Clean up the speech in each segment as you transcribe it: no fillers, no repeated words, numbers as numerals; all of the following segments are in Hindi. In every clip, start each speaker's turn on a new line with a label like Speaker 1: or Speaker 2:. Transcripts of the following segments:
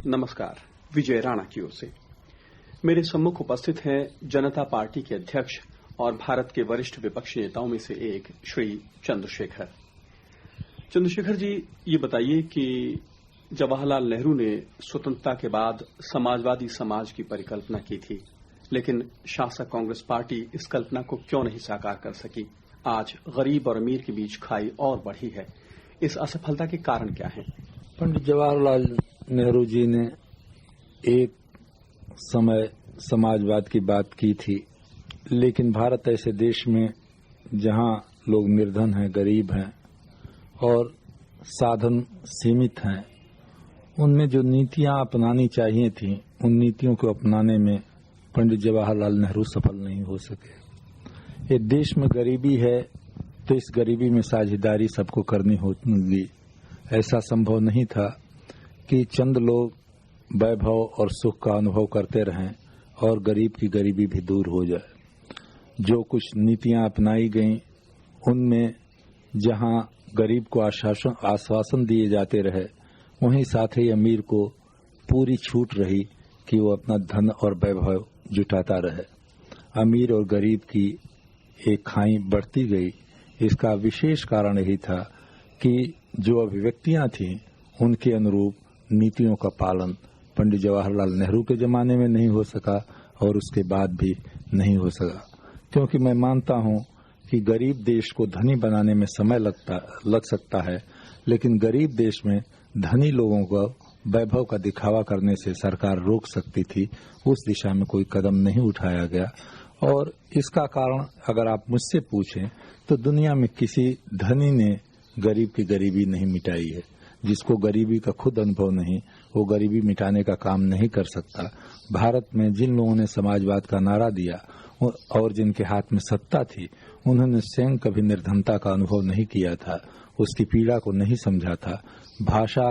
Speaker 1: नमस्कार। विजय राणा की ओर से मेरे सम्मुख उपस्थित हैं जनता पार्टी के अध्यक्ष और भारत के वरिष्ठ विपक्षी नेताओं में से एक श्री चंद्रशेखर। चंद्रशेखर जी, ये बताइए कि जवाहरलाल नेहरू ने स्वतंत्रता के बाद समाजवादी समाज की परिकल्पना की थी, लेकिन शासक कांग्रेस पार्टी इस कल्पना को क्यों नहीं साकार कर सकी? आज गरीब और अमीर के बीच खाई और बढ़ी है। इस असफलता के कारण क्या हैं?
Speaker 2: पंडित जवाहरलाल नेहरू जी ने एक समय समाजवाद की बात की थी, लेकिन भारत ऐसे देश में जहां लोग निर्धन हैं, गरीब हैं और साधन सीमित हैं, उनमें जो नीतियां अपनानी चाहिए थी, उन नीतियों को अपनाने में पंडित जवाहरलाल नेहरू सफल नहीं हो सके। ये देश में गरीबी है तो इस गरीबी में साझेदारी सबको करनी होगी। ऐसा संभव नहीं था कि चंद लोग वैभव और सुख का अनुभव करते रहें और गरीब की गरीबी भी दूर हो जाए। जो कुछ नीतियां अपनाई गईं, उनमें जहां गरीब को आश्वासन दिए जाते रहे, वहीं साथ ही अमीर को पूरी छूट रही कि वो अपना धन और वैभव जुटाता रहे। अमीर और गरीब की एक खाई बढ़ती गई। इसका विशेष कारण यही था कि जो अभिव्यक्तियां थीं, उनके अनुरूप नीतियों का पालन पंडित जवाहरलाल नेहरू के जमाने में नहीं हो सका और उसके बाद भी नहीं हो सका। क्योंकि मैं मानता हूं कि गरीब देश को धनी बनाने में समय लग सकता है, लेकिन गरीब देश में धनी लोगों को वैभव का दिखावा करने से सरकार रोक सकती थी। उस दिशा में कोई कदम नहीं उठाया गया और इसका कारण अगर आप मुझसे पूछें तो दुनिया में किसी धनी ने गरीब की गरीबी नहीं मिटाई है। जिसको गरीबी का खुद अनुभव नहीं, वो गरीबी मिटाने का काम नहीं कर सकता। भारत में जिन लोगों ने समाजवाद का नारा दिया और जिनके हाथ में सत्ता थी, उन्होंने स्वयं कभी निर्धनता का अनुभव नहीं किया था, उसकी पीड़ा को नहीं समझा था। भाषा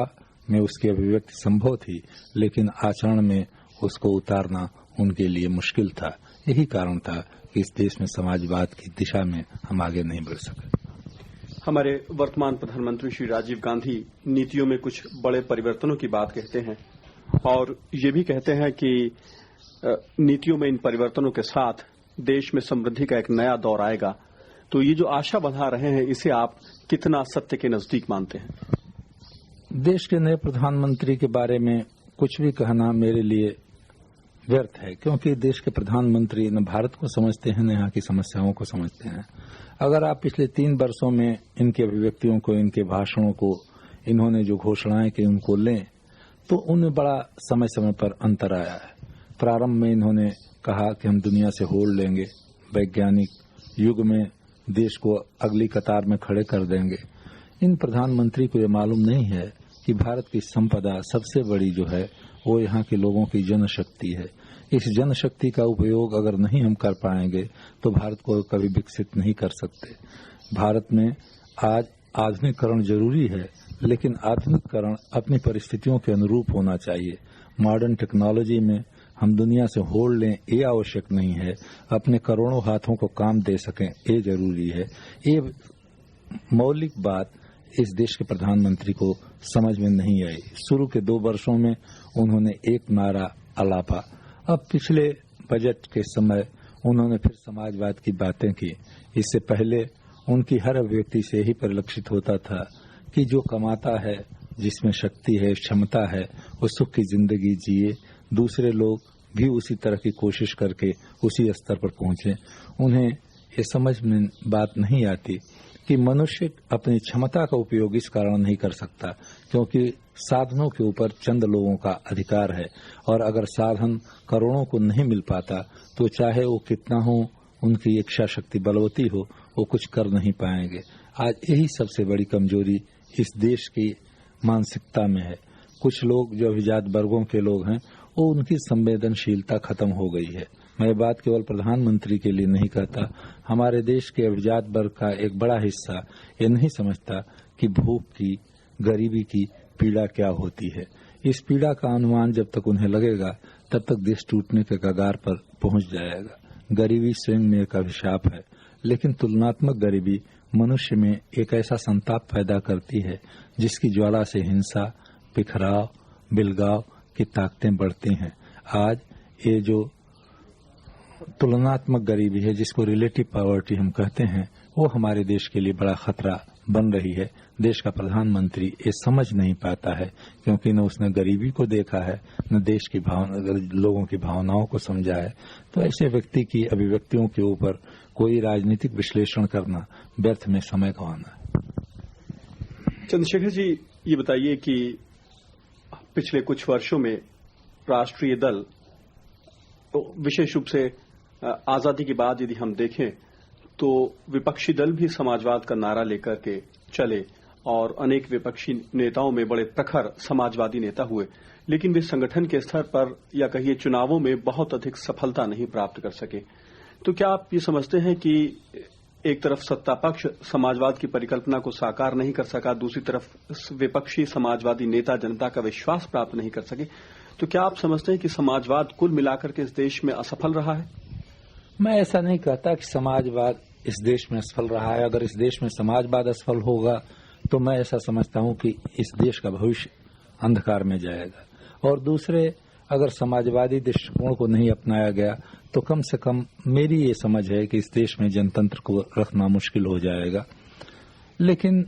Speaker 2: में उसकी अभिव्यक्ति संभव थी, लेकिन आचरण में उसको उतारना उनके लिए मुश्किल था। यही कारण था कि इस देश में समाजवाद की दिशा में हम आगे नहीं बढ़ सके।
Speaker 1: हमारे वर्तमान प्रधानमंत्री श्री राजीव गांधी नीतियों में कुछ बड़े परिवर्तनों की बात कहते हैं और ये भी कहते हैं कि नीतियों में इन परिवर्तनों के साथ देश में समृद्धि का एक नया दौर आएगा। तो ये जो आशा बढ़ा रहे हैं, इसे आप कितना सत्य के नजदीक मानते हैं?
Speaker 2: देश के नए प्रधानमंत्री के बारे में कुछ भी कहना मेरे लिए व्यर्थ है, क्योंकि देश के प्रधानमंत्री न भारत को समझते हैं, न यहाँ की समस्याओं को समझते हैं। अगर आप पिछले 3 वर्षों में इनके अभिव्यक्तियों को, इनके भाषणों को, इन्होंने जो घोषणाएं की उनको लें, तो उनमें बड़ा समय समय पर अंतर आया है। प्रारंभ में इन्होंने कहा कि हम दुनिया से होड़ लेंगे, वैज्ञानिक युग में देश को अगली कतार में खड़े कर देंगे। इन प्रधानमंत्री को ये मालूम नहीं है कि भारत की संपदा सबसे बड़ी जो है वो यहाँ के लोगों की जनशक्ति है। इस जनशक्ति का उपयोग अगर नहीं हम कर पाएंगे तो भारत को कभी विकसित नहीं कर सकते। भारत में आज आधुनिकीकरण जरूरी है, लेकिन आधुनिकीकरण अपनी परिस्थितियों के अनुरूप होना चाहिए। मॉडर्न टेक्नोलॉजी में हम दुनिया से होड़ लें, ये आवश्यक नहीं है। अपने करोड़ों हाथों को काम दे सकें, ये जरूरी है। ये मौलिक बात इस देश के प्रधानमंत्री को समझ में नहीं आई। शुरू के 2 वर्षों में उन्होंने एक नारा अलापा। अब पिछले बजट के समय उन्होंने फिर समाजवाद की बातें की। इससे पहले उनकी हर अभिव्यक्ति से ही परिलक्षित होता था कि जो कमाता है, जिसमें शक्ति है, क्षमता है, वो सुख की जिंदगी जिए, दूसरे लोग भी उसी तरह की कोशिश करके उसी स्तर पर पहुंचे। उन्हें ये समझ में बात नहीं आती कि मनुष्य अपनी क्षमता का उपयोग इस कारण नहीं कर सकता क्योंकि साधनों के ऊपर चंद लोगों का अधिकार है, और अगर साधन करोड़ों को नहीं मिल पाता तो चाहे वो कितना हो, उनकी इच्छा शक्ति बलवती हो, वो कुछ कर नहीं पाएंगे। आज यही सबसे बड़ी कमजोरी इस देश की मानसिकता में है। कुछ लोग जो अभिजात वर्गों के लोग हैं, वो उनकी संवेदनशीलता खत्म हो गई है। मैं बात केवल प्रधानमंत्री के लिए नहीं कहता, हमारे देश के अभिजात वर्ग का एक बड़ा हिस्सा ये नहीं समझता कि भूख की, गरीबी की पीड़ा क्या होती है। इस पीड़ा का अनुमान जब तक उन्हें लगेगा, तब तक देश टूटने के कगार पर पहुंच जाएगा। गरीबी स्वयं में एक अभिशाप है, लेकिन तुलनात्मक गरीबी मनुष्य में एक ऐसा संताप पैदा करती है जिसकी ज्वाला से हिंसा, बिखराव, बिलगाव की ताकतें बढ़ती हैं। आज ये जो तुलनात्मक गरीबी है, जिसको रिलेटिव पॉवर्टी हम कहते हैं, वो हमारे देश के लिए बड़ा खतरा बन रही है। देश का प्रधानमंत्री ये समझ नहीं पाता है, क्योंकि न उसने गरीबी को देखा है, न देश की लोगों की भावनाओं को समझा है। तो ऐसे व्यक्ति की अभिव्यक्तियों के ऊपर कोई राजनीतिक विश्लेषण करना व्यर्थ में समय गंवाना है।
Speaker 1: चंद्रशेखर जी, ये बताइए कि पिछले कुछ वर्षों में राष्ट्रीय दल, विशेष रूप से आजादी के बाद यदि हम देखें तो विपक्षी दल भी समाजवाद का नारा लेकर के चले और अनेक विपक्षी नेताओं में बड़े प्रखर समाजवादी नेता हुए, लेकिन वे संगठन के स्तर पर या कहिए चुनावों में बहुत अधिक सफलता नहीं प्राप्त कर सके। तो क्या आप ये समझते हैं कि एक तरफ सत्ता पक्ष समाजवाद की परिकल्पना को साकार नहीं कर सका, दूसरी तरफ विपक्षी समाजवादी नेता जनता का विश्वास प्राप्त नहीं कर सके? तो क्या आप समझते हैं कि समाजवाद कुल मिलाकर के इस देश में असफल रहा है?
Speaker 2: मैं ऐसा नहीं कहता कि समाजवाद इस देश में असफल रहा है। अगर इस देश में समाजवाद असफल होगा तो मैं ऐसा समझता हूं कि इस देश का भविष्य अंधकार में जाएगा। और दूसरे, अगर समाजवादी दृष्टिकोण को नहीं अपनाया गया तो कम से कम मेरी ये समझ है कि इस देश में जनतंत्र को रखना मुश्किल हो जाएगा। लेकिन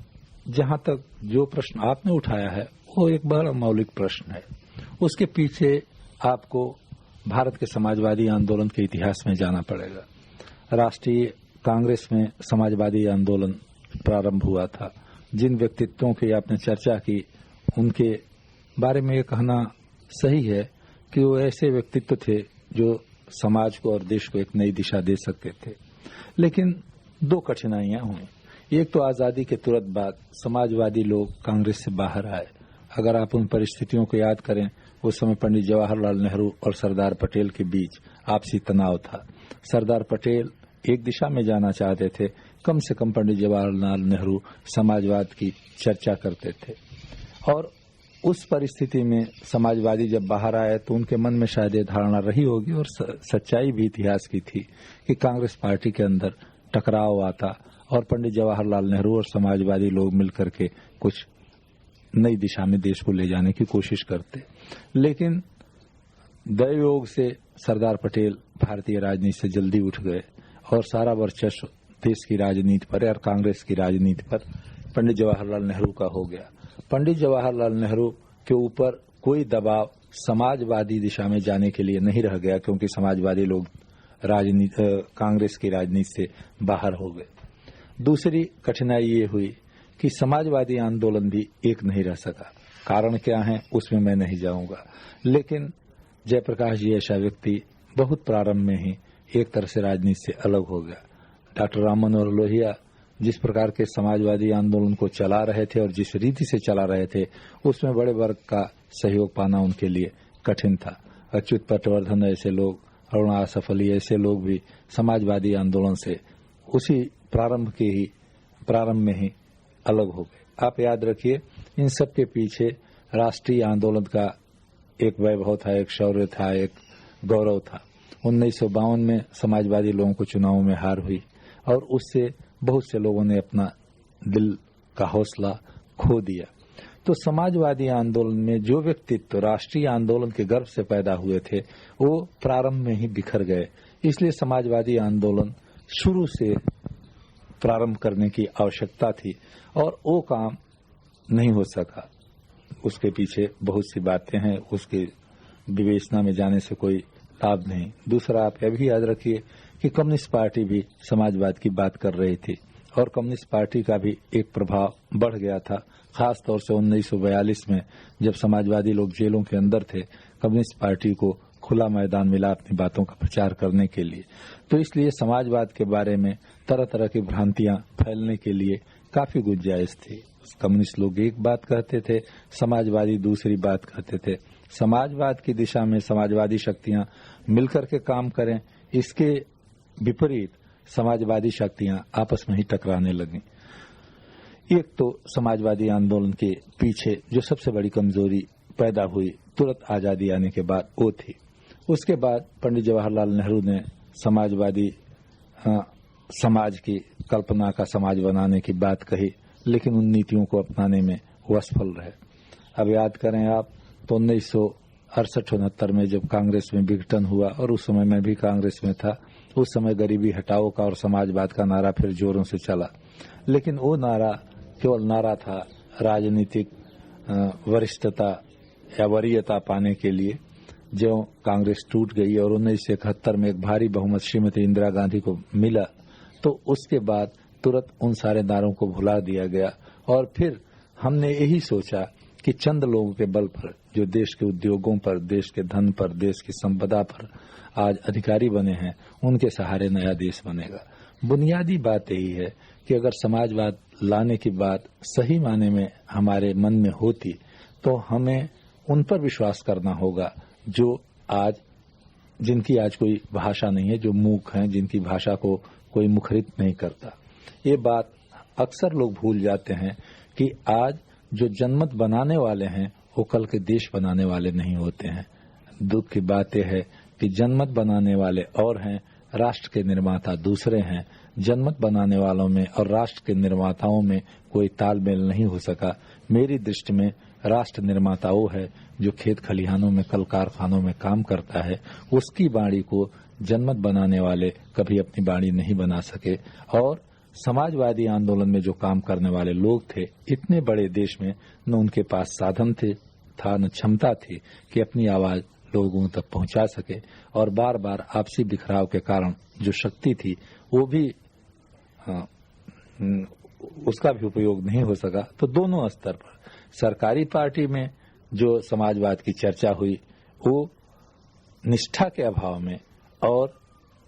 Speaker 2: जहां तक जो प्रश्न आपने उठाया है वो एक बड़ा मौलिक प्रश्न है। उसके पीछे आपको भारत के समाजवादी आंदोलन के इतिहास में जाना पड़ेगा। राष्ट्रीय कांग्रेस में समाजवादी आंदोलन प्रारंभ हुआ था। जिन व्यक्तित्वों की आपने चर्चा की, उनके बारे में ये कहना सही है कि वो ऐसे व्यक्तित्व थे जो समाज को और देश को एक नई दिशा दे सकते थे। लेकिन दो कठिनाइयां हुई। एक तो आजादी के तुरंत बाद समाजवादी लोग कांग्रेस से बाहर आए। अगर आप उन परिस्थितियों को याद करें, उस समय पंडित जवाहरलाल नेहरू और सरदार पटेल के बीच आपसी तनाव था। सरदार पटेल एक दिशा में जाना चाहते थे, कम से कम पंडित जवाहरलाल नेहरू समाजवाद की चर्चा करते थे। और उस परिस्थिति में समाजवादी जब बाहर आए तो उनके मन में शायद ये धारणा रही होगी, और सच्चाई भी इतिहास की थी, कि कांग्रेस पार्टी के अंदर टकराव आता और पंडित जवाहरलाल नेहरू और समाजवादी लोग मिलकर के कुछ नई दिशा में देश को ले जाने की कोशिश करते। लेकिन दैवयोग से सरदार पटेल भारतीय राजनीति से जल्दी उठ गए और सारा वर्चस्व देश की राजनीति पर और कांग्रेस की राजनीति पर पंडित जवाहरलाल नेहरू का हो गया। पंडित जवाहरलाल नेहरू के ऊपर कोई दबाव समाजवादी दिशा में जाने के लिए नहीं रह गया, क्योंकि समाजवादी लोग कांग्रेस की राजनीति से बाहर हो गए। दूसरी कठिनाई ये हुई कि समाजवादी आंदोलन भी एक नहीं रह सका। कारण क्या है उसमें मैं नहीं जाऊंगा, लेकिन जयप्रकाश जी ऐसा व्यक्ति बहुत प्रारंभ में ही एक तरह से राजनीति से अलग हो गया। डॉक्टर राम मनोहर लोहिया जिस प्रकार के समाजवादी आंदोलन को चला रहे थे और जिस रीति से चला रहे थे, उसमें बड़े वर्ग का सहयोग पाना उनके लिए कठिन था। अच्युत पटवर्धन ऐसे लोग, अरुणा आसफ अली ऐसे लोग भी समाजवादी आंदोलन से उसी प्रारंभ में ही अलग हो गए। आप याद रखिए, इन सब के पीछे राष्ट्रीय आंदोलन का एक वैभव था, एक शौर्य था, एक गौरव था। 1952 में समाजवादी लोगों को चुनावों में हार हुई और उससे बहुत से लोगों ने अपना दिल का हौसला खो दिया। तो समाजवादी आंदोलन में जो व्यक्तित्व राष्ट्रीय आंदोलन के गर्भ से पैदा हुए थे, वो प्रारंभ में ही बिखर गए। इसलिए समाजवादी आंदोलन शुरू से प्रारंभ करने की आवश्यकता थी और वो काम नहीं हो सका। उसके पीछे बहुत सी बातें हैं, उसके विवेचना में जाने से कोई लाभ नहीं। दूसरा, आप यह भी याद रखिए कि कम्युनिस्ट पार्टी भी समाजवाद की बात कर रही थी और कम्युनिस्ट पार्टी का भी एक प्रभाव बढ़ गया था, खास तौर से 1942 में जब समाजवादी लोग जेलों के अंदर थे। कम्युनिस्ट पार्टी को खुला मैदान मिला अपनी बातों का प्रचार करने के लिए। तो इसलिए समाजवाद के बारे में तरह तरह की भ्रांतियां फैलने के लिए काफी गुंजाइश थी। कम्युनिस्ट लोग एक बात कहते थे, समाजवादी दूसरी बात कहते थे। समाजवाद की दिशा में समाजवादी शक्तियां मिलकर के काम करें, इसके विपरीत समाजवादी शक्तियां आपस में ही टकराने लगी। एक तो समाजवादी आंदोलन के पीछे जो सबसे बड़ी कमजोरी पैदा हुई तुरंत आजादी आने के बाद वो थी। उसके बाद पंडित जवाहरलाल नेहरू ने समाजवादी समाज की कल्पना का समाज बनाने की बात कही, लेकिन उन नीतियों को अपनाने में वो असफल रहे। अब याद करें आप तो 68-69 में जब कांग्रेस में विघटन हुआ, और उस समय मैं भी कांग्रेस में था, उस समय गरीबी हटाओ का और समाजवाद का नारा फिर जोरों से चला। लेकिन वो नारा केवल नारा था राजनीतिक वरिष्ठता या वरीयता पाने के लिए। जो कांग्रेस टूट गई और 1971 में एक भारी बहुमत श्रीमती इंदिरा गांधी को मिला, तो उसके बाद तुरंत उन सारे नारों को भुला दिया गया। और फिर हमने यही सोचा कि चंद लोगों के बल पर, जो देश के उद्योगों पर, देश के धन पर, देश की संपदा पर आज अधिकारी बने हैं, उनके सहारे नया देश बनेगा। बुनियादी बात यही है कि अगर समाजवाद लाने की बात सही माने में हमारे मन में होती, तो हमें उन पर विश्वास करना होगा जो आज, जिनकी आज कोई भाषा नहीं है, जो मूक हैं, जिनकी भाषा को कोई मुखरित नहीं करता। ये बात अक्सर लोग भूल जाते हैं कि आज जो जनमत बनाने वाले हैं वो कल के देश बनाने वाले नहीं होते हैं। दुख की बात यह है कि जनमत बनाने वाले और हैं, राष्ट्र के निर्माता दूसरे हैं। जनमत बनाने वालों में और राष्ट्र के निर्माताओं में कोई तालमेल नहीं हो सका। मेरी दृष्टि में राष्ट्र निर्माता वो है जो खेत खलिहानों में, कल कारखानों में काम करता है। उसकी बाणी को जनमत बनाने वाले कभी अपनी बाणी नहीं बना सके। और समाजवादी आंदोलन में जो काम करने वाले लोग थे, इतने बड़े देश में न उनके पास साधन था न क्षमता थी कि अपनी आवाज लोगों तक पहुंचा सके। और बार बार आपसी बिखराव के कारण जो शक्ति थी वो भी उसका भी उपयोग नहीं हो सका। तो दोनों स्तर पर सरकारी पार्टी में जो समाजवाद की चर्चा हुई, वो निष्ठा के अभाव में, और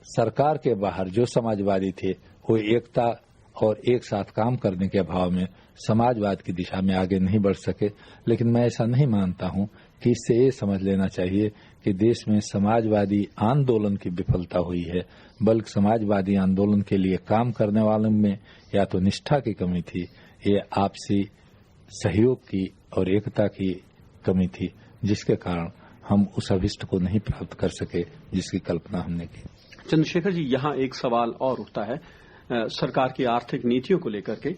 Speaker 2: सरकार के बाहर जो समाजवादी थे वो एकता और एक साथ काम करने के अभाव में समाजवाद की दिशा में आगे नहीं बढ़ सके। लेकिन मैं ऐसा नहीं मानता हूं कि इससे ये समझ लेना चाहिए कि देश में समाजवादी आंदोलन की विफलता हुई है, बल्कि समाजवादी आंदोलन के लिए काम करने वालों में या तो निष्ठा की कमी थी, ये आपसी सहयोग की और एकता की कमी थी, जिसके कारण हम उस अभिष्ट को नहीं प्राप्त कर सके जिसकी कल्पना हमने की।
Speaker 1: चंद्रशेखर जी, यहाँ एक सवाल और उठता है सरकार की आर्थिक नीतियों को लेकर के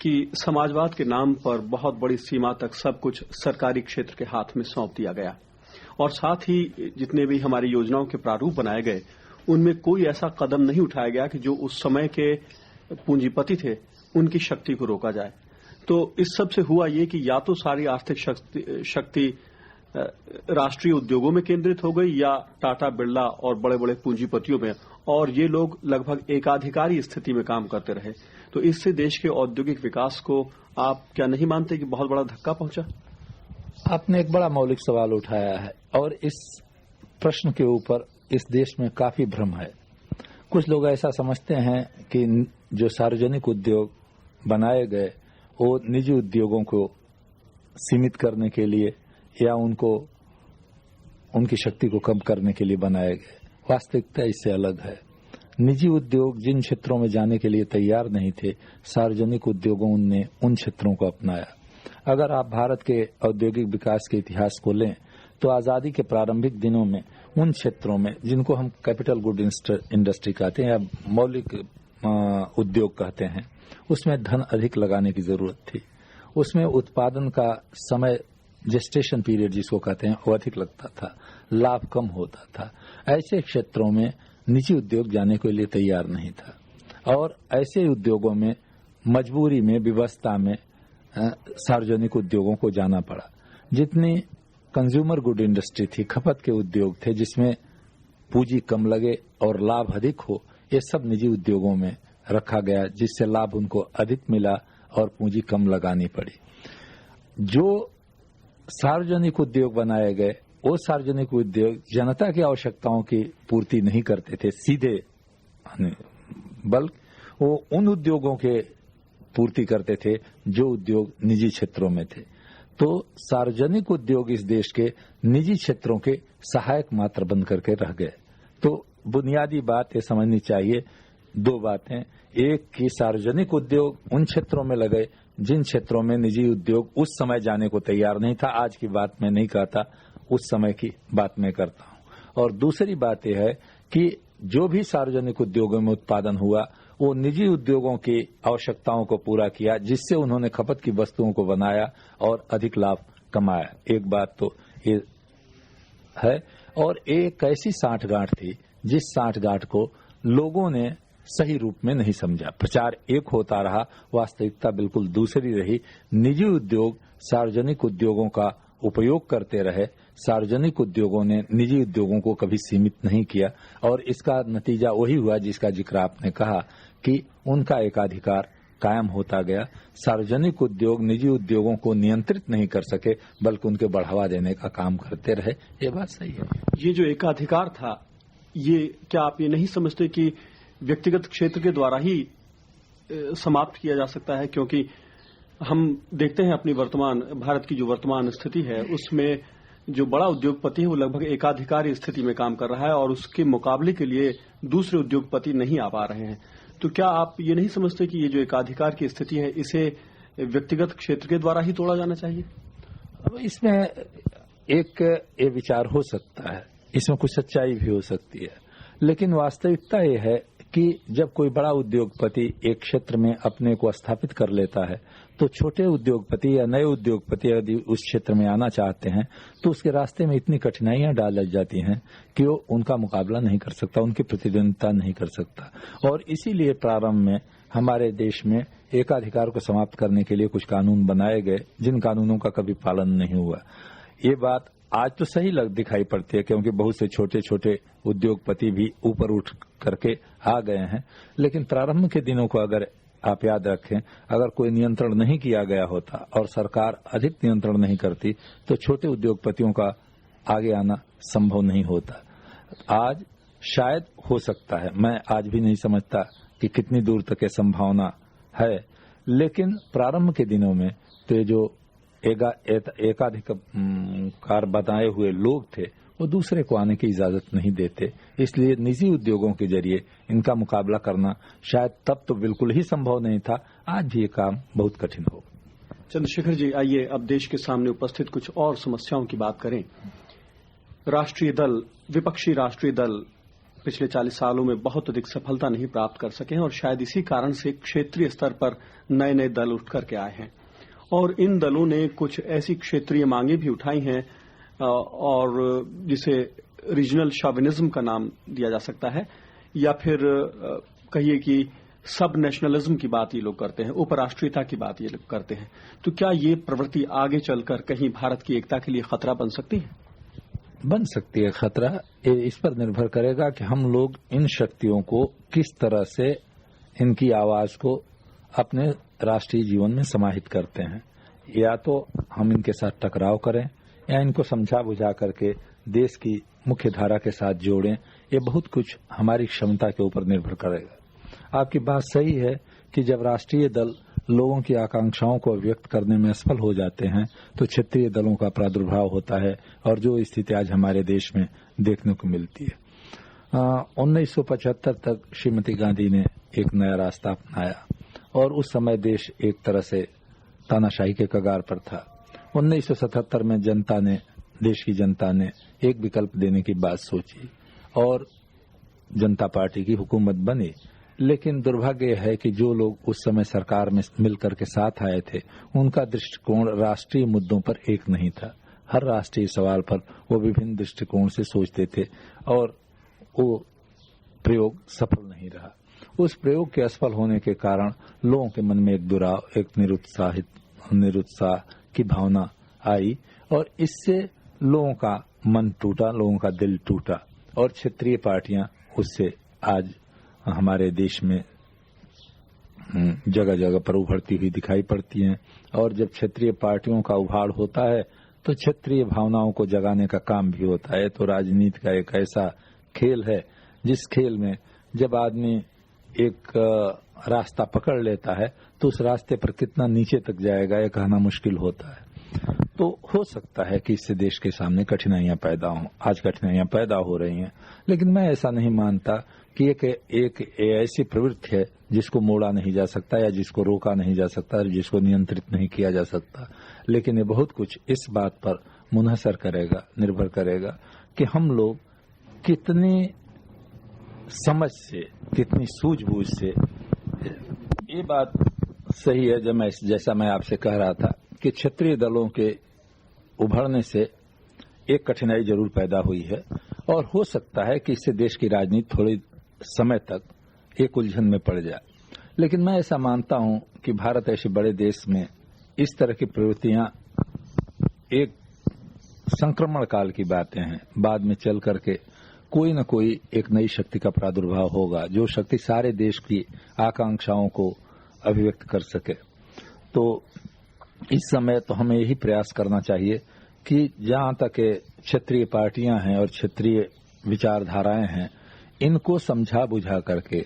Speaker 1: कि समाजवाद के नाम पर बहुत बड़ी सीमा तक सब कुछ सरकारी क्षेत्र के हाथ में सौंप दिया गया, और साथ ही जितने भी हमारी योजनाओं के प्रारूप बनाए गए उनमें कोई ऐसा कदम नहीं उठाया गया कि जो उस समय के पूंजीपति थे उनकी शक्ति को रोका जाए। तो इस सब से हुआ ये कि या तो सारी आर्थिक शक्ति राष्ट्रीय उद्योगों में केंद्रित हो गई या टाटा, बिरला और बड़े बड़े पूंजीपतियों में, और ये लोग लगभग एकाधिकारी स्थिति में काम करते रहे। तो इससे देश के औद्योगिक विकास को आप क्या नहीं मानते कि बहुत बड़ा धक्का पहुंचा?
Speaker 2: आपने एक बड़ा मौलिक सवाल उठाया है, और इस प्रश्न के ऊपर इस देश में काफी भ्रम है। कुछ लोग ऐसा समझते हैं कि जो सार्वजनिक उद्योग बनाए गए वो निजी उद्योगों को सीमित करने के लिए या उनकी शक्ति को कम करने के लिए बनाए गए। वास्तविकता इससे अलग है। निजी उद्योग जिन क्षेत्रों में जाने के लिए तैयार नहीं थे, सार्वजनिक उद्योगों ने उन क्षेत्रों को अपनाया। अगर आप भारत के औद्योगिक विकास के इतिहास को लें तो आजादी के प्रारंभिक दिनों में उन क्षेत्रों में जिनको हम कैपिटल गुड इंडस्ट्री कहते हैं या मौलिक उद्योग कहते हैं, उसमें धन अधिक लगाने की जरूरत थी। उसमें उत्पादन का समय, जेस्टेशन पीरियड जिसको कहते हैं, वो अधिक लगता था, लाभ कम होता था। ऐसे क्षेत्रों में निजी उद्योग जाने के लिए तैयार नहीं था, और ऐसे उद्योगों में मजबूरी में, व्यवस्था में सार्वजनिक उद्योगों को जाना पड़ा। जितनी कंज्यूमर गुड इंडस्ट्री थी, खपत के उद्योग थे जिसमें पूंजी कम लगे और लाभ अधिक हो, ये सब निजी उद्योगों में रखा गया, जिससे लाभ उनको अधिक मिला और पूंजी कम लगानी पड़ी। जो सार्वजनिक उद्योग बनाए गए, वो सार्वजनिक उद्योग जनता की आवश्यकताओं की पूर्ति नहीं करते थे सीधे, बल्कि वो उन उद्योगों के पूर्ति करते थे जो उद्योग निजी क्षेत्रों में थे। तो सार्वजनिक उद्योग इस देश के निजी क्षेत्रों के सहायक मात्र बन करके रह गए। तो बुनियादी बात ये समझनी चाहिए, दो बातें। एक कि सार्वजनिक उद्योग उन क्षेत्रों में लगे जिन क्षेत्रों में निजी उद्योग उस समय जाने को तैयार नहीं था। आज की बात मैं नहीं कहता, उस समय की बात मैं करता हूं। और दूसरी बात यह है कि जो भी सार्वजनिक उद्योगों में उत्पादन हुआ वो निजी उद्योगों की आवश्यकताओं को पूरा किया, जिससे उन्होंने खपत की वस्तुओं को बनाया और अधिक लाभ कमाया। एक बात तो ये है और एक ऐसी साठगांठ थी जिस साठगांठ को लोगों ने सही रूप में नहीं समझा। प्रचार एक होता रहा, वास्तविकता बिल्कुल दूसरी रही। निजी उद्योग सार्वजनिक उद्योगों का उपयोग करते रहे, सार्वजनिक उद्योगों ने निजी उद्योगों को कभी सीमित नहीं किया और इसका नतीजा वही हुआ जिसका जिक्र आपने कहा कि उनका एकाधिकार कायम होता गया। सार्वजनिक उद्योग निजी उद्योगों को नियंत्रित नहीं कर सके बल्कि उनके बढ़ावा देने का काम करते रहे। ये बात सही है।
Speaker 1: ये जो एकाधिकार था, ये क्या आप ये नहीं समझते कि व्यक्तिगत क्षेत्र के द्वारा ही समाप्त किया जा सकता है? क्योंकि हम देखते हैं अपनी भारत की जो वर्तमान स्थिति है उसमें जो बड़ा उद्योगपति है वो लगभग एकाधिकारी स्थिति में काम कर रहा है और उसके मुकाबले के लिए दूसरे उद्योगपति नहीं आ पा रहे हैं। तो क्या आप ये नहीं समझते कि ये जो एकाधिकार की स्थिति है इसे व्यक्तिगत क्षेत्र के द्वारा ही तोड़ा जाना चाहिए?
Speaker 2: अब इसमें एक ये विचार हो सकता है, इसमें कुछ सच्चाई भी हो सकती है, लेकिन वास्तविकता ये है कि जब कोई बड़ा उद्योगपति एक क्षेत्र में अपने को स्थापित कर लेता है तो छोटे उद्योगपति या नए उद्योगपति यदि उस क्षेत्र में आना चाहते हैं तो उसके रास्ते में इतनी कठिनाइयां डाल जाती हैं कि वो उनका मुकाबला नहीं कर सकता, उनकी प्रतिद्वंदिता नहीं कर सकता। और इसीलिए प्रारंभ में हमारे देश में एकाधिकार को समाप्त करने के लिए कुछ कानून बनाए गए जिन कानूनों का कभी पालन नहीं हुआ। ये बात आज तो सही दिखाई पड़ती है क्योंकि बहुत से छोटे छोटे उद्योगपति भी ऊपर उठ करके आ गए हैं, लेकिन प्रारंभ के दिनों को अगर आप याद रखें, अगर कोई नियंत्रण नहीं किया गया होता और सरकार अधिक नियंत्रण नहीं करती तो छोटे उद्योगपतियों का आगे आना संभव नहीं होता। आज शायद हो सकता है, मैं आज भी नहीं समझता कि कितनी दूर तक ये संभावना है, लेकिन प्रारंभ के दिनों में तो ये जो एकाधिकार बताए हुए लोग थे वो दूसरे को आने की इजाजत नहीं देते, इसलिए निजी उद्योगों के जरिए इनका मुकाबला करना शायद तब तो बिल्कुल ही संभव नहीं था, आज भी ये काम बहुत कठिन होगा।
Speaker 1: चंद्रशेखर जी, आइए अब देश के सामने उपस्थित कुछ और समस्याओं की बात करें। राष्ट्रीय दल, विपक्षी राष्ट्रीय दल पिछले 40 सालों में बहुत अधिक सफलता नहीं प्राप्त कर सके हैं और शायद इसी कारण से क्षेत्रीय स्तर पर नए नए दल उठ करके आए हैं और इन दलों ने कुछ ऐसी क्षेत्रीय मांगे भी उठाई हैं और जिसे रीजनल शॉविनिज्म का नाम दिया जा सकता है या फिर कहिए कि सब नेशनलिज्म की बात ये लोग करते हैं, उपराष्ट्रीयता की बात ये लोग करते हैं। तो क्या ये प्रवृत्ति आगे चलकर कहीं भारत की एकता के लिए खतरा बन सकती है?
Speaker 2: बन सकती है खतरा। इस पर निर्भर करेगा कि हम लोग इन शक्तियों को किस तरह से इनकी आवाज को अपने राष्ट्रीय जीवन में समाहित करते हैं। या तो हम इनके साथ टकराव करें या इनको समझा बुझा करके देश की मुख्य धारा के साथ जोड़ें। ये बहुत कुछ हमारी क्षमता के ऊपर निर्भर करेगा। आपकी बात सही है कि जब राष्ट्रीय दल लोगों की आकांक्षाओं को व्यक्त करने में असफल हो जाते हैं तो क्षेत्रीय दलों का प्रादुर्भाव होता है और जो स्थिति आज हमारे देश में देखने को मिलती है। 1975 तक श्रीमती गांधी ने एक नया रास्ता अपनाया और उस समय देश एक तरह से तानाशाही के कगार पर था। 1977 में देश की जनता ने एक विकल्प देने की बात सोची और जनता पार्टी की हुकूमत बनी, लेकिन दुर्भाग्य है कि जो लोग उस समय सरकार में मिलकर के साथ आए थे उनका दृष्टिकोण राष्ट्रीय मुद्दों पर एक नहीं था। हर राष्ट्रीय सवाल पर वो विभिन्न दृष्टिकोण से सोचते थे और वो प्रयोग सफल नहीं रहा। उस प्रयोग के असफल होने के कारण लोगों के मन में एक दुराव, एक निरुत्साह की भावना आई और इससे लोगों का मन टूटा, लोगों का दिल टूटा और क्षेत्रीय पार्टियां उससे आज हमारे देश में जगह जगह पर उभरती हुई दिखाई पड़ती हैं। और जब क्षेत्रीय पार्टियों का उभाड़ होता है तो क्षेत्रीय भावनाओं को जगाने का काम भी होता है। तो राजनीति का एक ऐसा खेल है जिस खेल में जब आदमी एक रास्ता पकड़ लेता है तो उस रास्ते पर कितना नीचे तक जाएगा ये कहना मुश्किल होता है। तो हो सकता है कि इससे देश के सामने कठिनाइयां पैदा हों। आज कठिनाइयां पैदा हो रही हैं, लेकिन मैं ऐसा नहीं मानता कि एक ऐसी प्रवृत्ति है जिसको मोड़ा नहीं जा सकता या जिसको रोका नहीं जा सकता, जिसको नियंत्रित नहीं किया जा सकता। लेकिन ये बहुत कुछ इस बात पर मुनहसर करेगा, निर्भर करेगा कि हम लोग कितनी समझ से, कितनी सूझबूझ से। ये बात सही है जैसा मैं आपसे कह रहा था कि क्षेत्रीय दलों के उभरने से एक कठिनाई जरूर पैदा हुई है और हो सकता है कि इससे देश की राजनीति थोड़े समय तक एक उलझन में पड़ जाए। लेकिन मैं ऐसा मानता हूं कि भारत ऐसे बड़े देश में इस तरह की प्रवृत्तियां एक संक्रमण काल की बातें हैं। बाद में चल करके कोई न कोई एक नई शक्ति का प्रादुर्भाव होगा जो शक्ति सारे देश की आकांक्षाओं को अभिव्यक्त कर सके। तो इस समय तो हमें यही प्रयास करना चाहिए कि जहां तक क्षेत्रीय पार्टियां हैं और क्षेत्रीय विचारधाराएं हैं, इनको समझा बुझा करके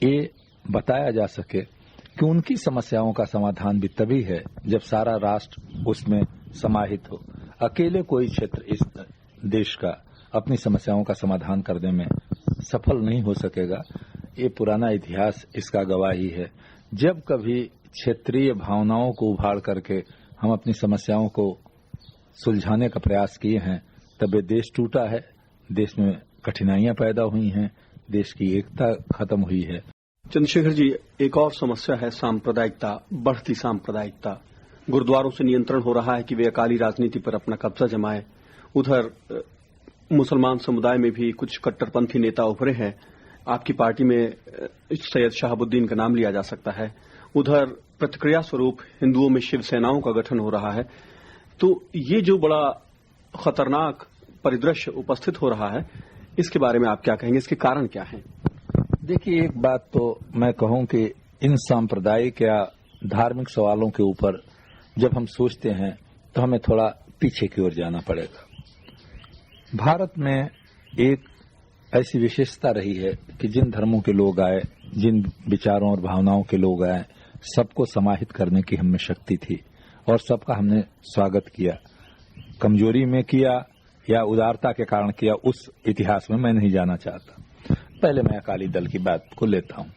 Speaker 2: ये बताया जा सके कि उनकी समस्याओं का समाधान भी तभी है जब सारा राष्ट्र उसमें समाहित हो। अकेले कोई क्षेत्र इस देश का अपनी समस्याओं का समाधान करने में सफल नहीं हो सकेगा। ये पुराना इतिहास इसका गवाही है। जब कभी क्षेत्रीय भावनाओं को उभार करके हम अपनी समस्याओं को सुलझाने का प्रयास किए हैं, तब ये देश टूटा है, देश में कठिनाइयां पैदा हुई हैं, देश की एकता खत्म हुई है।
Speaker 1: चंद्रशेखर जी, एक और समस्या है सांप्रदायिकता, बढ़ती सांप्रदायिकता। गुरुद्वारों से नियंत्रण हो रहा है कि वे अकाली राजनीति पर अपना कब्जा जमाए। उधर मुसलमान समुदाय में भी कुछ कट्टरपंथी नेता उभरे हैं। आपकी पार्टी में सैयद शहाबुद्दीन का नाम लिया जा सकता है। उधर प्रतिक्रिया स्वरूप हिंदुओं में शिवसेनाओं का गठन हो रहा है। तो ये जो बड़ा खतरनाक परिदृश्य उपस्थित हो रहा है, इसके बारे में आप क्या कहेंगे? इसके कारण क्या हैं?
Speaker 2: देखिए, एक बात तो मैं कहूं कि इन सांप्रदायिक या धार्मिक सवालों के ऊपर जब हम सोचते हैं तो हमें थोड़ा पीछे की ओर जाना पड़ेगा। भारत में एक ऐसी विशेषता रही है कि जिन धर्मों के लोग आए, जिन विचारों और भावनाओं के लोग आए, सबको समाहित करने की हमें शक्ति थी और सबका हमने स्वागत किया। कमजोरी में किया या उदारता के कारण किया, उस इतिहास में मैं नहीं जाना चाहता। पहले मैं अकाली दल की बात को लेता हूं।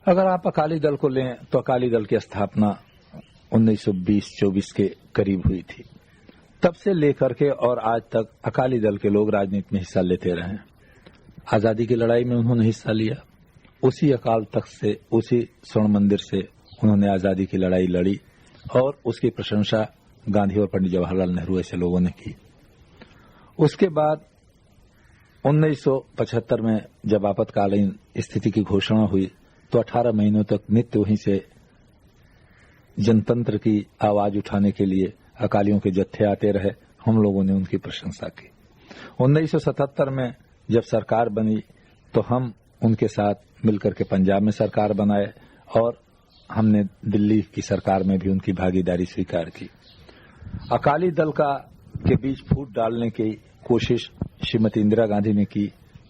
Speaker 2: अगर आप अकाली दल को लें तो अकाली दल की स्थापना 1920-24 के करीब हुई थी। तब से लेकर के और आज तक अकाली दल के लोग राजनीति में हिस्सा लेते रहे हैं। आजादी की लड़ाई में उन्होंने हिस्सा लिया, उसी अकाल तख्त से, उसी स्वर्ण मंदिर से उन्होंने आजादी की लड़ाई लड़ी और उसकी प्रशंसा गांधी और पंडित जवाहरलाल नेहरू ऐसे लोगों ने की। उसके बाद 1975 में जब आपातकालीन स्थिति की घोषणा हुई तो 18 महीनों तक नित्य वहीं से जनतंत्र की आवाज उठाने के लिए अकालियों के जत्थे आते रहे। हम लोगों ने उनकी प्रशंसा की। 1977 में जब सरकार बनी तो हम उनके साथ मिलकर के पंजाब में सरकार बनाए और हमने दिल्ली की सरकार में भी उनकी भागीदारी स्वीकार की। अकाली दल के बीच फूट डालने की कोशिश श्रीमती इंदिरा गांधी ने की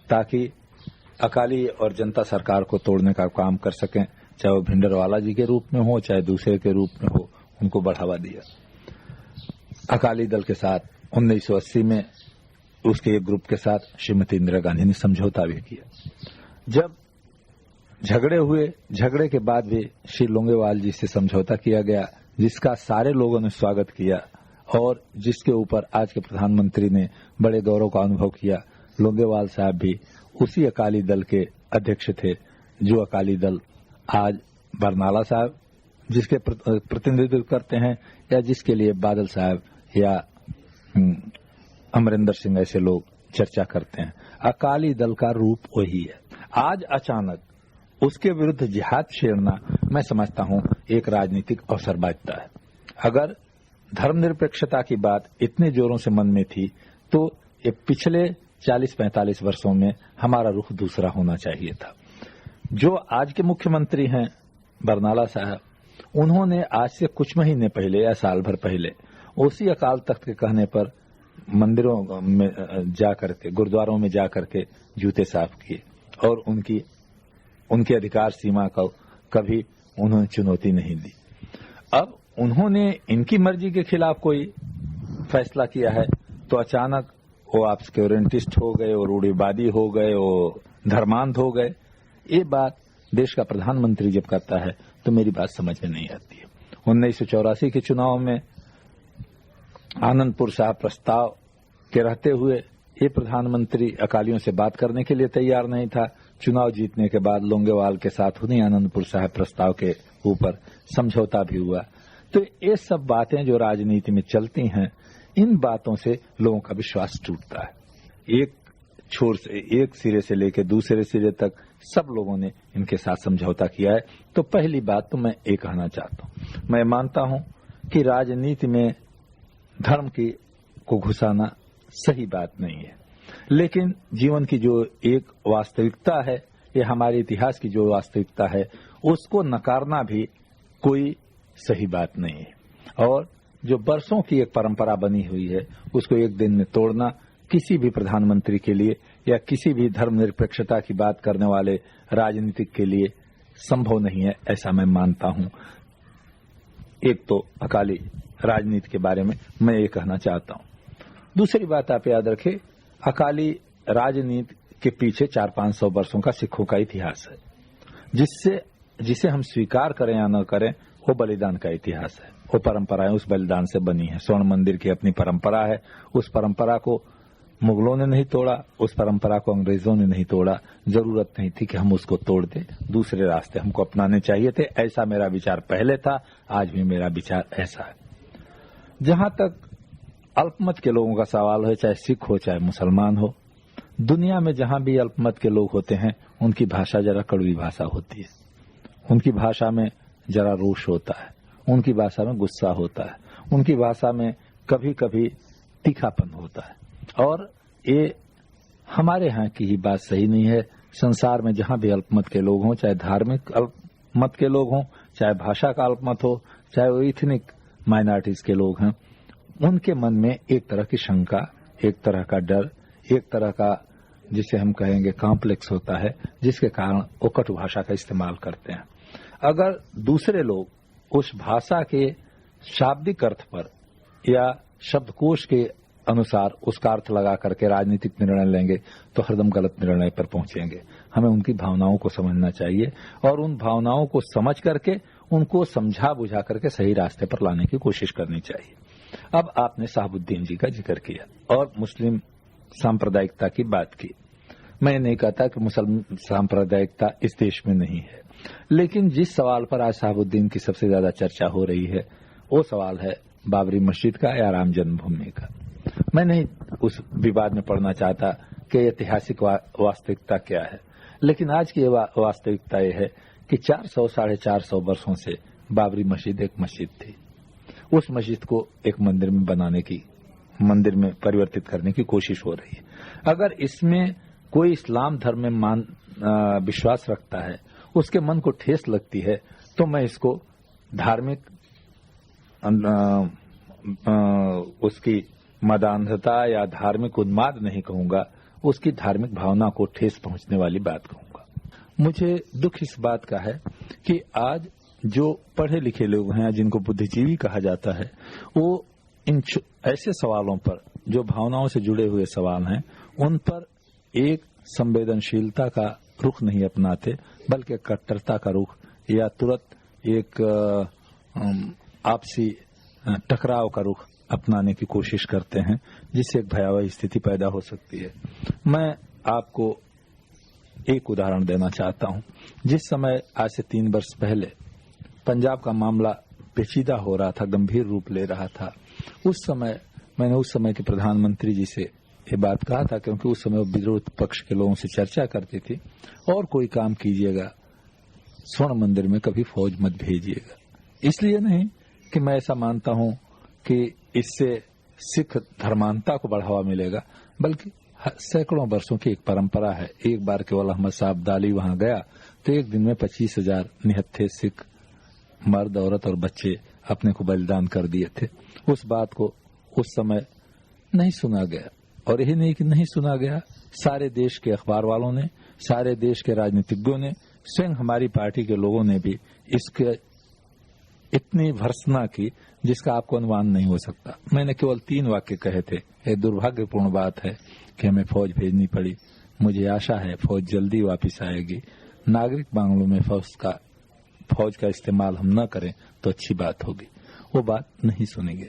Speaker 2: ताकि अकाली और जनता सरकार को तोड़ने का काम कर सकें, चाहे वो भिंडरवाला जी के रूप में हो, चाहे दूसरे के रूप में हो, उनको बढ़ावा दिया। अकाली दल के साथ 1980 में उसके एक ग्रुप के साथ श्रीमती इंदिरा गांधी ने समझौता भी किया। जब झगड़े हुए, झगड़े के बाद भी श्री लोंगेवाल जी से समझौता किया गया, जिसका सारे लोगों ने स्वागत किया और जिसके ऊपर आज के प्रधानमंत्री ने बड़े गौरव का अनुभव किया। लोंगेवाल साहब भी उसी अकाली दल के अध्यक्ष थे जो अकाली दल आज बरनाला साहब जिसके प्रतिनिधित्व करते हैं या जिसके लिए बादल साहब या अमरिंदर सिंह ऐसे लोग चर्चा करते हैं। अकाली दल का रूप वही है। आज अचानक उसके विरुद्ध जिहाद छेड़ना मैं समझता हूं एक राजनीतिक अवसरबाजिता है। अगर धर्मनिरपेक्षता की बात इतने जोरों से मन में थी तो ये पिछले 40-45 वर्षों में हमारा रुख दूसरा होना चाहिए था। जो आज के मुख्यमंत्री हैं बरनाला साहब, उन्होंने आज से कुछ महीने पहले या साल भर पहले उसी अकाल तख्त के कहने पर मंदिरों में जाकर के, गुरुद्वारों में जाकर के जूते साफ किए और उनकी अधिकार सीमा को कभी उन्होंने चुनौती नहीं दी। अब उन्होंने इनकी मर्जी के खिलाफ कोई फैसला किया है तो अचानक वो आप सिक्योरेंटिस्ट हो गए और रूढ़िवादी हो गए, वो धर्मांध हो गए। ये बात देश का प्रधानमंत्री जब करता है तो मेरी बात समझ में नहीं आती है। 1984 के चुनाव में आनंदपुर साहब प्रस्ताव के रहते हुए ये प्रधानमंत्री अकालियों से बात करने के लिए तैयार नहीं था। चुनाव जीतने के बाद लोंगेवाल के साथ उन्हीं आनंदपुर साहब प्रस्ताव के ऊपर समझौता भी हुआ। तो ये सब बातें जो राजनीति में चलती हैं, इन बातों से लोगों का विश्वास टूटता है। एक छोर से, एक सिरे से लेकर दूसरे सिरे तक सब लोगों ने इनके साथ समझौता किया है। तो पहली बात तो मैं ये कहना चाहता हूं, मैं मानता हूं कि राजनीति में धर्म को घुसाना सही बात नहीं है, लेकिन जीवन की जो एक वास्तविकता है, ये हमारे इतिहास की जो वास्तविकता है, उसको नकारना भी कोई सही बात नहीं है। और जो बरसों की एक परंपरा बनी हुई है, उसको एक दिन में तोड़ना किसी भी प्रधानमंत्री के लिए या किसी भी धर्मनिरपेक्षता की बात करने वाले राजनीतिक के लिए संभव नहीं है, ऐसा मैं मानता हूं। एक तो अकाली राजनीति के बारे में मैं ये कहना चाहता हूं। दूसरी बात आप याद रखें, अकाली राजनीति के पीछे 400-500 वर्षों का सिखों का इतिहास है, जिसे हम स्वीकार करें या न करें, वो बलिदान का इतिहास है। वो परंपराएं उस बलिदान से बनी है। स्वर्ण मंदिर की अपनी परंपरा है, उस परंपरा को मुगलों ने नहीं तोड़ा, उस परंपरा को अंग्रेजों ने नहीं तोड़ा। जरूरत नहीं थी कि हम उसको तोड़ दें, दूसरे रास्ते हमको अपनाने चाहिए थे। ऐसा मेरा विचार पहले था, आज भी मेरा विचार ऐसा है। जहां तक अल्पमत के लोगों का सवाल है, चाहे सिख हो चाहे मुसलमान हो, दुनिया में जहां भी अल्पमत के लोग होते हैं, उनकी भाषा जरा कड़वी भाषा होती है, उनकी भाषा में जरा रोष होता है, उनकी भाषा में गुस्सा होता है, उनकी भाषा में कभी कभी तीखापन होता है। और ये हमारे यहाँ की ही बात सही नहीं है। संसार में जहां भी अल्पमत के लोग हों, चाहे धार्मिक अल्पमत के लोग हों, चाहे भाषा का अल्पमत हो, चाहे वो इथनिक माइनॉरिटीज के लोग हैं, उनके मन में एक तरह की शंका, एक तरह का डर, एक तरह का जिसे हम कहेंगे कॉम्प्लेक्स होता है, जिसके कारण वो कटु भाषा का इस्तेमाल करते हैं। अगर दूसरे लोग उस भाषा के शाब्दिक अर्थ पर या शब्दकोश के अनुसार उसका अर्थ लगा करके राजनीतिक निर्णय लेंगे तो हरदम गलत निर्णय पर पहुंचेंगे। हमें उनकी भावनाओं को समझना चाहिए और उन भावनाओं को समझ करके उनको समझा बुझा करके सही रास्ते पर लाने की कोशिश करनी चाहिए। अब आपने शहाबुद्दीन जी का जिक्र किया और मुस्लिम सांप्रदायिकता की बात की। मैं नहीं कहता कि मुस्लिम सांप्रदायिकता इस देश में नहीं है, लेकिन जिस सवाल पर आज शहाबुद्दीन की सबसे ज्यादा चर्चा हो रही है, वो सवाल है बाबरी मस्जिद का या राम जन्मभूमि का। मैं नहीं उस विवाद में पड़ना चाहता कि ऐतिहासिक वास्तविकता क्या है, लेकिन आज की वास्तविकता यह है कि 400-450 वर्षों से बाबरी मस्जिद एक मस्जिद थी। उस मस्जिद को एक मंदिर में मंदिर में परिवर्तित करने की कोशिश हो रही है। अगर इसमें कोई इस्लाम धर्म में विश्वास रखता है, उसके मन को ठेस लगती है, तो मैं इसको धार्मिक उसकी मदान्धता या धार्मिक उन्माद नहीं कहूंगा, उसकी धार्मिक भावना को ठेस पहुंचने वाली बात कहूंगा। मुझे दुख इस बात का है कि आज जो पढ़े लिखे लोग हैं, जिनको बुद्धिजीवी कहा जाता है, वो इन ऐसे सवालों पर, जो भावनाओं से जुड़े हुए सवाल हैं, उन पर एक संवेदनशीलता का रुख नहीं अपनाते, बल्कि कट्टरता का रुख या तुरंत एक आपसी टकराव का रुख अपनाने की कोशिश करते हैं, जिससे एक भयावह स्थिति पैदा हो सकती है। मैं आपको एक उदाहरण देना चाहता हूं। जिस समय आज से 3 वर्ष पहले पंजाब का मामला पेचीदा हो रहा था, गंभीर रूप ले रहा था, उस समय मैंने उस समय के प्रधानमंत्री जी से ये बात कहा था, क्योंकि उस समय वो विरोध पक्ष के लोगों से चर्चा करती थी, और कोई काम कीजिएगा, स्वर्ण मंदिर में कभी फौज मत भेजिएगा। इसलिए नहीं कि मैं ऐसा मानता हूं कि इससे सिख धर्मांता को बढ़ावा मिलेगा, बल्कि सैकड़ों वर्षों की एक परंपरा है। एक बार केवल अहमद साहब अब्दाली वहां गया तो एक दिन में 25,000 निहत्थे सिख मर्द, औरत और बच्चे अपने को बलिदान कर दिए थे। उस बात को उस समय नहीं सुना गया, और यही नहीं कि नहीं सुना गया, सारे देश के अखबार वालों ने, सारे देश के राजनीतिज्ञों ने, स्वयं हमारी पार्टी के लोगों ने भी इसके इतनी भर्त्सना की जिसका आपको अनुमान नहीं हो सकता। मैंने केवल 3 वाक्य कहे थे। ये दुर्भाग्यपूर्ण बात है कि हमें फौज भेजनी पड़ी। मुझे आशा है फौज जल्दी वापस आएगी। नागरिक मामलों में फौज का इस्तेमाल हम न करें तो अच्छी बात होगी। वो बात नहीं सुनी गई।